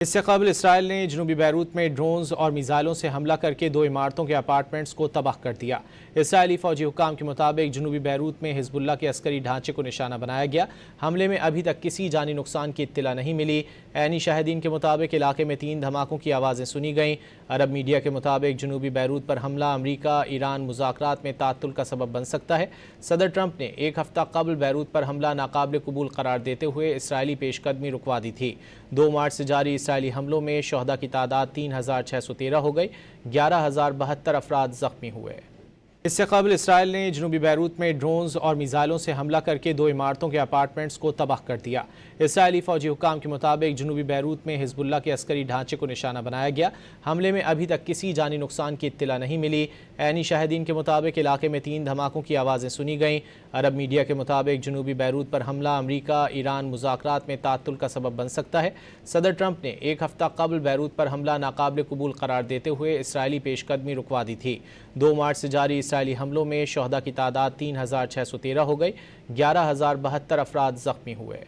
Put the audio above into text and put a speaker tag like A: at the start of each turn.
A: اس سے قبل اسرائیل نے جنوبی بیروت میں ڈرونز اور میزائلوں سے حملہ کر کے 2 عمارتوں کے اپارٹمنٹس کو تباہ کر دیا۔ اسرائیلی فوجی حکام کے مطابق جنوبی بیروت میں حزب اللہ کے عسکری ڈھانچے کو نشانہ بنایا گیا۔ حملے میں ابھی تک کسی جانی نقصان کی اطلاع نہیں ملی۔ عینی شاہدین کے مطابق علاقے میں 3 دھماکوں کی آوازیں سنی گئیں۔ عرب میڈیا کے مطابق جنوبی بیروت پر حملہ امریکہ ایران مذاکرات میں تعطل کا سبب بن سکتا ہے۔ صدر ٹرمپ نے ایک ہفتہ قبل بیروت پر حملہ ناقابل قبول قرار دیتے ہوئے اسرائیلی پیش قدمی رکوا دی تھی۔ 2 مارچ سے جاری اسرائیلی حملوں میں شہداء کی تعداد 3613 ہو گئی، 11072 افراد زخمی ہوئے۔ اس سے قبل اسرائیل نے جنوبی بیروت میں ڈرونز اور میزائلوں سے حملہ کر کے 2 عمارتوں کے اپارٹمنٹس کو تباہ کر دیا۔ اسرائیلی فوجی حکام کے مطابق جنوبی بیروت میں حزب اللہ کے عسکری ڈھانچے کو نشانہ بنایا گیا۔ حملے میں ابھی تک کسی جانی نقصان کی اطلاع نہیں ملی۔ عینی شاہدین کے مطابق علاقے میں 3 دھماکوں کی آوازیں سنی گئیں۔ عرب میڈیا کے مطابق جنوبی بیروت پر حملہ امریکہ ایران مذاکرات میں تعطل کا سبب بن سکتا ہے۔ صدر ٹرمپ نے ایک ہفتہ قبل بیروت پر حملہ ناقابل قبول قرار دیتے ہوئے اسرائیلی پیش قدمی رکوا دی تھی۔ 2 مارچ سے جاری اسرائیلی حملوں میں شہداء کی تعداد 3613 ہو گئی، 11072 افراد زخمی ہوئے۔